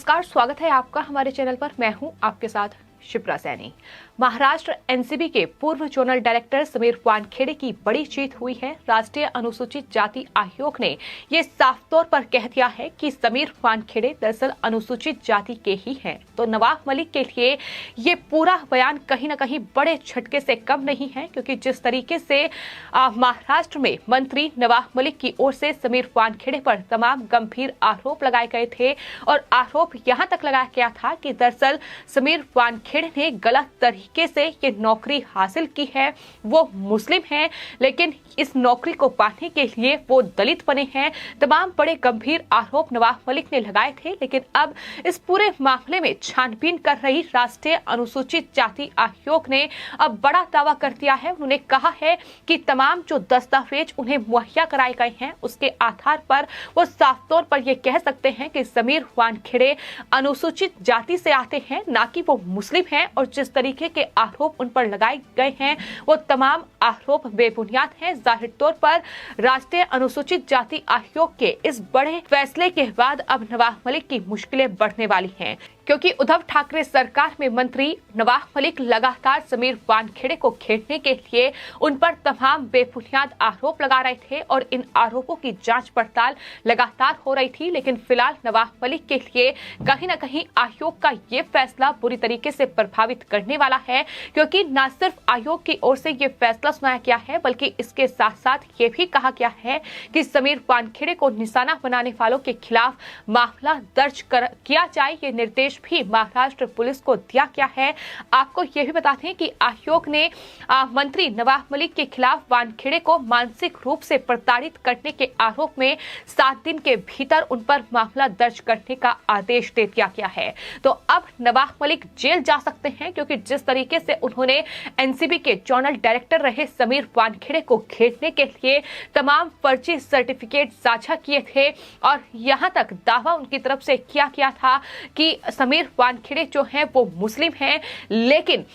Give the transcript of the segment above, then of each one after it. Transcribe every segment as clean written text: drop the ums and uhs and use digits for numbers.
नमस्कार, स्वागत है आपका हमारे चैनल पर। मैं हूं आपके साथ शिप्रा सैनी। महाराष्ट्र एनसीबी के पूर्व जोनल डायरेक्टर समीर वानखेड़े की बड़ी जीत हुई है। राष्ट्रीय अनुसूचित जाति आयोग ने ये साफ तौर पर कह दिया है कि समीर वानखेड़े दरअसल अनुसूचित जाति के ही हैं। तो नवाब मलिक के लिए ये पूरा बयान कहीं न कहीं बड़े झटके से कम नहीं है, क्योंकि जिस तरीके से महाराष्ट्र में मंत्री नवाब मलिक की ओर से समीर वानखेड़े पर तमाम गंभीर आरोप लगाए गए थे और आरोप यहाँ तक लगाया गया था कि दरअसल समीर वानखेड़े ने गलत तरीके से ये नौकरी हासिल की है। वो मुस्लिम हैं, लेकिन इस नौकरी को पाने के लिए वो दलित बने हैं। तमाम बड़े गंभीर आरोप नवाब मलिक ने लगाए थे, लेकिन अब इस पूरे मामले में छानबीन कर रही राष्ट्रीय अनुसूचित जाति आयोग ने अब बड़ा दावा कर दिया है। उन्होंने कहा है कि तमाम जो दस्तावेज उन्हें मुहैया कराए गए हैं, उसके आधार पर वो साफ तौर पर ये कह सकते हैं कि समीर वानखेड़े अनुसूचित जाति से आते हैं, ना कि वो मुस्लिम हैं। और जिस तरीके के आरोप उन पर लगाए गए हैं, वो तमाम आरोप बेबुनियाद हैं। जाहिर तौर पर राष्ट्रीय अनुसूचित जाति आयोग के इस बड़े फैसले के बाद अब नवाब मलिक की मुश्किलें बढ़ने वाली हैं, क्योंकि उद्धव ठाकरे सरकार में मंत्री नवाब मलिक लगातार समीर वानखेड़े को घेरने के लिए उन पर तमाम बेबुनियाद आरोप लगा रहे थे और इन आरोपों की जांच पड़ताल लगातार हो रही थी। लेकिन फिलहाल नवाब मलिक के लिए कहीं न कहीं आयोग का ये फैसला बुरी तरीके से प्रभावित करने वाला है, क्योंकि न सिर्फ आयोग की ओर से ये फैसला सुनाया गया है, बल्कि इसके साथ साथ ये भी कहा गया है कि समीर वानखेड़े को निशाना बनाने वालों के खिलाफ मामला दर्ज किया जाए। ये निर्देश भी महाराष्ट्र पुलिस को दिया गया है। आपको यह भी बता दें कि आयोग ने मंत्री नवाब मलिक के खिलाफ वानखेड़े को मानसिक रूप से प्रताड़ित करने के आरोप में 7 दिन के भीतर उन पर मामला दर्ज करने का आदेश दे दिया गया है। तो अब नवाब मलिक जेल जा सकते हैं, क्योंकि जिस तरीके से उन्होंने एनसीबी के जोनल डायरेक्टर रहे समीर वानखेड़े को घेरने के लिए तमाम फर्जी सर्टिफिकेट साझा किए थे और यहां तक दावा उनकी तरफ से किया गया था कि समीर वानखेड़े जो हैं वो मुस्लिम हैं, लेकिन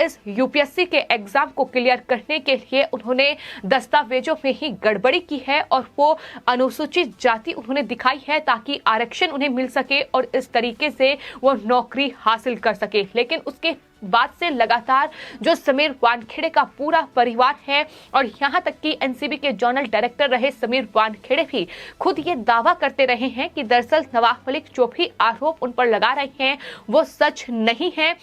इस यूपीएससी के एग्जाम को क्लियर करने के लिए उन्होंने दस्तावेजों में ही गड़बड़ी की है और वो अनुसूचित जाति उन्होंने दिखाई है ताकि आरक्षण उन्हें मिल सके और इस तरीके से वो नौकरी हासिल कर सके। लेकिन उसके बाद से लगातार जो समीर वानखेड़े का पूरा परिवार है और यहां तक कि एनसीबी के जोनल डायरेक्टर रहे समीर वानखेड़े भी खुद ये दावा करते रहे हैं कि दरअसल नवाब मलिक जो भी आरोप उन पर लगा रहे हैं वो सच नहीं है।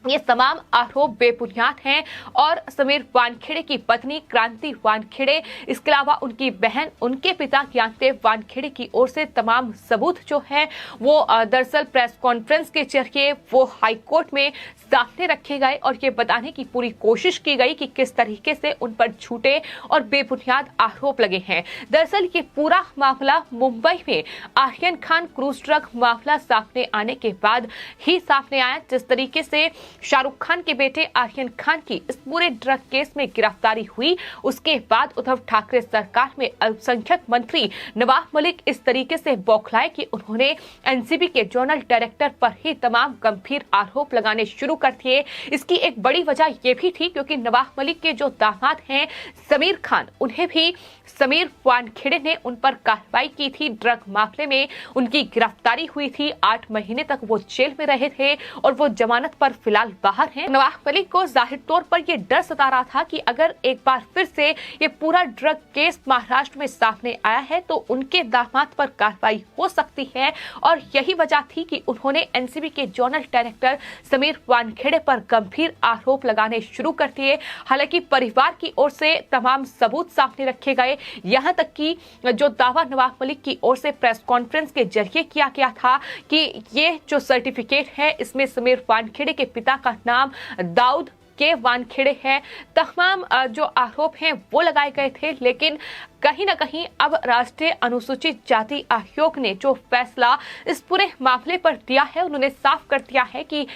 ये तमाम आरोप बेबुनियाद हैं और समीर वानखेड़े की पत्नी क्रांति वानखेड़े, इसके अलावा उनकी बहन, उनके पिता ज्ञानदेव वानखेड़े की ओर से तमाम सबूत जो है वो दरअसल प्रेस कॉन्फ्रेंस के जरिए वो हाईकोर्ट में सामने रखे गए और ये बताने की पूरी कोशिश की गई कि किस तरीके से उन पर झूठे और बेबुनियाद आरोप लगे हैं। दरअसल ये पूरा मामला मुंबई में आर्यन खान क्रूज ड्रग मामला सामने आने के बाद ही सामने आया। जिस तरीके से शाहरुख खान के बेटे आर्यन खान की इस पूरे ड्रग केस में गिरफ्तारी हुई, उसके बाद उद्धव ठाकरे सरकार में अल्पसंख्यक मंत्री नवाब मलिक इस तरीके से बौखलाए कि उन्होंने एनसीबी के जोनल डायरेक्टर पर ही तमाम गंभीर आरोप लगाने शुरू कर दिए। इसकी एक बड़ी वजह यह भी थी क्योंकि नवाब मलिक के जो दामाद हैं समीर खान, उन्हें भी समीर वानखेड़े ने उन पर कार्रवाई की थी। ड्रग मामले में उनकी गिरफ्तारी हुई थी, 8 महीने तक वो जेल में रहे थे और वो जमानत पर फिलहाल बाहर हैं। नवाब मलिक को जाहिर तौर पर यह डर सता रहा था कि अगर एक बार फिर से ये पूरा ड्रग केस महाराष्ट्र में सामने आया है तो उनके दामाद पर कार्रवाई हो सकती है और यही वजह थी कि उन्होंने एनसीबी के जोनल डायरेक्टर समीर वानखेड़े पर गंभीर आरोप लगाने शुरू कर दिए। हालांकि परिवार की ओर से तमाम सबूत सामने रखे गए, यहां तक कि जो दावा नवाब मलिक की ओर से प्रेस कॉन्फ्रेंस के जरिए किया गया था कि ये जो सर्टिफिकेट है इसमें समीर वानखेड़े के पिता का नाम दाऊद के वानखेड़े है। तमाम जो आरोप हैं वो लगाए गए थे, लेकिन कहीं न कहीं अब राष्ट्रीय अनुसूचित जाति आयोग ने जो फैसला इस पूरे मामले पर दिया है, उन्होंने साफ कर दिया है कि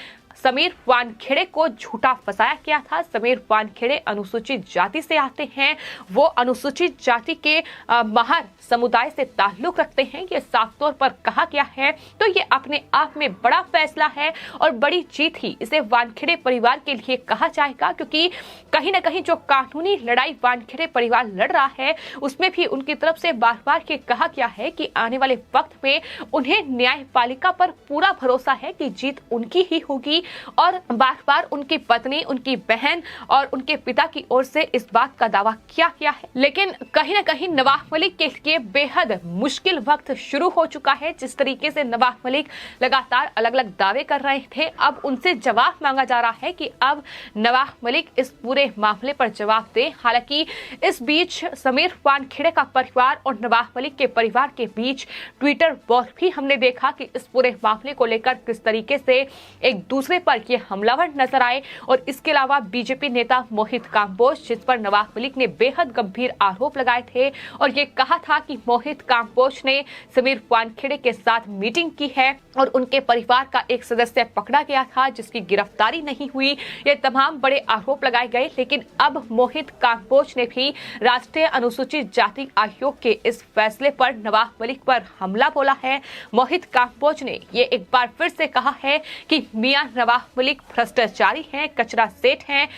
समीर वानखेड़े को झूठा फंसाया गया था। समीर वानखेड़े अनुसूचित जाति से आते हैं, वो अनुसूचित जाति के महार समुदाय से ताल्लुक रखते हैं, ये साफ तौर पर कहा गया है। तो ये अपने आप में बड़ा फैसला है और बड़ी जीत ही इसे वानखेड़े परिवार के लिए कहा जाएगा, क्योंकि कहीं ना कहीं जो कानूनी लड़ाई वानखेड़े परिवार लड़ रहा है उसमें भी उनकी तरफ से बार बार ये कहा गया है कि आने वाले वक्त में उन्हें न्यायपालिका पर पूरा भरोसा है कि जीत उनकी ही होगी। और बार बार उनकी पत्नी, उनकी बहन और उनके पिता की ओर से इस बात का दावा किया गया है। लेकिन कहीं ना कहीं नवाब मलिक के लिए बेहद मुश्किल वक्त शुरू हो चुका है। जिस तरीके से नवाब मलिक लगातार अलग अलग दावे कर रहे थे, अब उनसे जवाब मांगा जा रहा है कि अब नवाब मलिक इस पूरे मामले पर जवाब दें। हालांकि इस बीच समीर वानखेड़े का परिवार और नवाब मलिक के परिवार के बीच ट्विटर वॉर भी हमने देखा कि इस पूरे मामले को लेकर किस तरीके से एक दूसरे पर ये हमलावर नजर आए। और इसके अलावा बीजेपी नेता मोहित काम्बोज, जिस पर नवाब मलिक ने बेहद गंभीर आरोप लगाए थे और ये कहा था कि मोहित काम्बोज ने समीर वानखेड़े के साथ मीटिंग की है और उनके परिवार का एक सदस्य पकड़ा गया था जिसकी गिरफ्तारी नहीं हुई। ये तमाम बड़े आरोप लगाए गए। लेकिन अब मोहित काम्बोज ने भी राष्ट्रीय अनुसूचित जाति आयोग के इस फैसले पर नवाब मलिक पर हमला बोला है। मोहित काम्बोज ने ये एक बार फिर से कहा है कि मियां नवाब मलिक भ्रष्टाचारी हैं, कचरा सेठ हैं,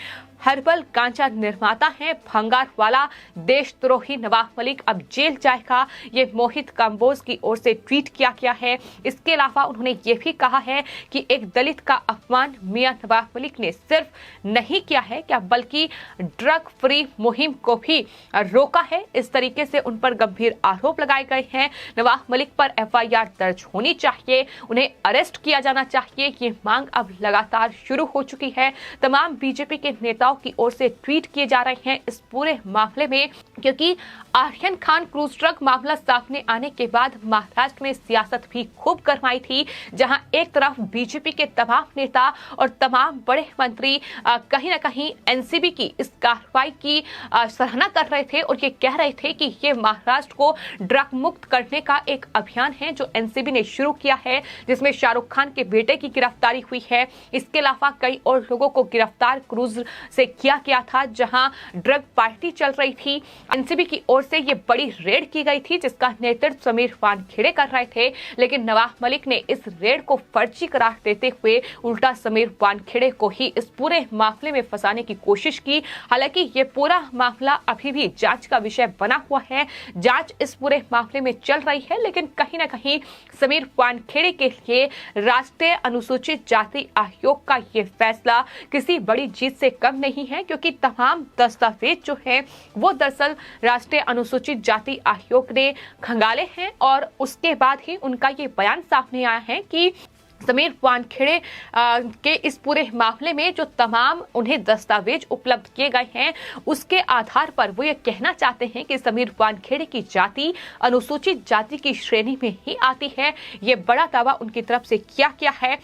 हर्बल गांजा निर्माता है, भंगार वाला, देशद्रोही नवाब मलिक अब जेल जाएगा। ये मोहित काम्बोज की ओर से ट्वीट किया गया है। इसके अलावा उन्होंने ये भी कहा है कि एक दलित का अपमान मियां नवाब मलिक ने सिर्फ नहीं किया है क्या, बल्कि ड्रग फ्री मुहिम को भी रोका है। इस तरीके से उन पर गंभीर आरोप लगाए गए हैं। नवाब मलिक पर FIR दर्ज होनी चाहिए, उन्हें अरेस्ट किया जाना चाहिए। ये मांग अब लगातार शुरू हो चुकी है। तमाम बीजेपी के नेताओं की ओर से ट्वीट किए जा रहे हैं इस पूरे मामले में, क्योंकि आर्यन खान क्रूज ड्रग मामला सामने आने के बाद महाराष्ट्र में सियासत भी खूब गरमाई थी, जहां एक तरफ बीजेपी के तमाम नेता और तमाम बड़े मंत्री कहीं ना कहीं एनसीबी की इस कार्रवाई की सराहना कर रहे थे और ये कह रहे थे कि ये महाराष्ट्र को ड्रग मुक्त करने का एक अभियान है जो एनसीबी ने शुरू किया है, जिसमें शाहरुख खान के बेटे की गिरफ्तारी हुई है। इसके अलावा कई और लोगों को गिरफ्तार क्रूज से किया गया था जहां ड्रग पार्टी चल रही थी। एनसीबी की ओर से ये बड़ी रेड की गई थी जिसका नेतृत्व समीर वानखेड़े कर रहे थे। लेकिन नवाब मलिक ने इस रेड को फर्जी करार देते हुए उल्टा समीर वानखेड़े को ही इस पूरे मामले में फंसाने की कोशिश की। हालांकि ये पूरा मामला अभी भी जांच का विषय बना हुआ है, जांच इस पूरे मामले में चल रही है। लेकिन कहीं ना कहीं समीर वानखेड़े के लिए राष्ट्रीय अनुसूचित जाति आयोग का ये फैसला किसी बड़ी जीत से कम नहीं है, क्योंकि तमाम दस्तावेज जो हैं वो दरअसल राष्ट्रीय अनुसूचित जाति आयोग ने खंगाले हैं और उसके बाद ही उनका ये बयान सामने आया है कि समीर वानखेड़े के इस पूरे मामले में जो तमाम उन्हें दस्तावेज उपलब्ध किए गए हैं उसके आधार पर वो ये कहना चाहते हैं कि समीर वानखेड़े की जाति अनुसूचित जाति की श्रेणी में ही आती है। ये बड़ा दावा उनकी तरफ से किया गया है।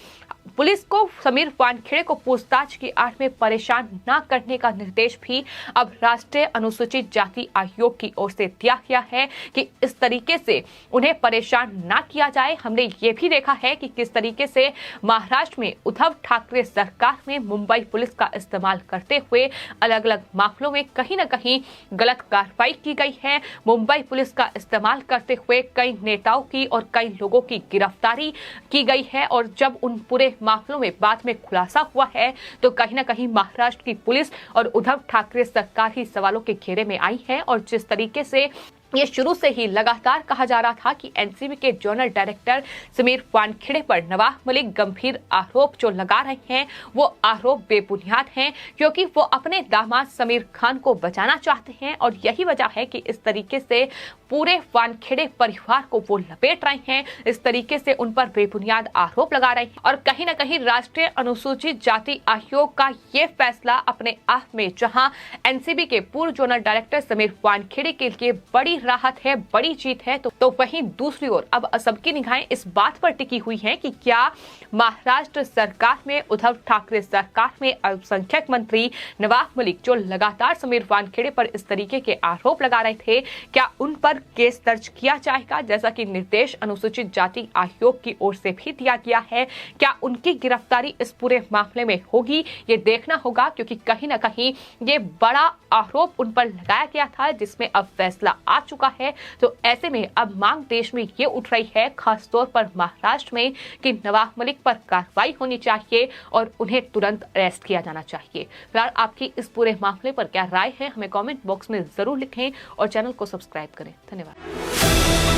पुलिस को समीर वानखेड़े को पूछताछ की आड़ में परेशान न करने का निर्देश भी अब राष्ट्रीय अनुसूचित जाति आयोग की ओर से दिया गया है कि इस तरीके से उन्हें परेशान न किया जाए। हमने ये भी देखा है कि किस तरीके से महाराष्ट्र में उद्धव ठाकरे सरकार में मुंबई पुलिस का इस्तेमाल करते हुए अलग अलग मामलों में कहीं न कहीं गलत कार्रवाई की गई है। मुंबई पुलिस का इस्तेमाल करते हुए कई नेताओं की और कई लोगों की गिरफ्तारी की गई है और जब उन पूरे मामलों में बाद में खुलासा हुआ है तो कहीं ना कहीं महाराष्ट्र की पुलिस और उद्धव ठाकरे सरकार ही सवालों के घेरे में आई है। और जिस तरीके से ये शुरू से ही लगातार कहा जा रहा था कि एनसीबी के जनरल डायरेक्टर समीर वानखेड़े पर नवाब मलिक गंभीर आरोप जो लगा रहे हैं वो आरोप बेबुनियाद हैं, क्योंकि वो अपने दामाद समीर खान को बचाना चाहते हैं और यही वजह है कि इस तरीके से पूरे वानखेड़े परिवार को वो लपेट रहे हैं, इस तरीके से उन पर बेबुनियाद आरोप लगा रहे हैं। और कहीं ना कहीं राष्ट्रीय अनुसूचित जाति आयोग का ये फैसला अपने आप में जहां एनसीबी के पूर्व जनरल डायरेक्टर समीर वानखेड़े के लिए बड़ी राहत है, बड़ी जीत है। तो वहीं दूसरी ओर अब सबकी निगाहें इस बात पर टिकी हुई हैं कि क्या महाराष्ट्र सरकार में, उद्धव ठाकरे सरकार में अल्पसंख्यक मंत्री नवाब मलिक जो लगातार समीर वानखेड़े पर इस तरीके के आरोप लगा रहे थे, क्या उन पर केस दर्ज किया जाएगा, जैसा कि निर्देश अनुसूचित जाति आयोग की ओर से भी दिया गया है। क्या उनकी गिरफ्तारी इस पूरे मामले में होगी, ये देखना होगा, क्योंकि कहीं ना कहीं ये बड़ा आरोप उन पर लगाया गया था जिसमें अब फैसला आ चुका है। तो ऐसे में अब मांग देश में ये उठ रही है, खासतौर पर महाराष्ट्र में, कि नवाब मलिक पर कार्रवाई होनी चाहिए और उन्हें तुरंत अरेस्ट किया जाना चाहिए। फिलहाल आपकी इस पूरे मामले पर क्या राय है, हमें कमेंट बॉक्स में जरूर लिखें और चैनल को सब्सक्राइब करें। धन्यवाद।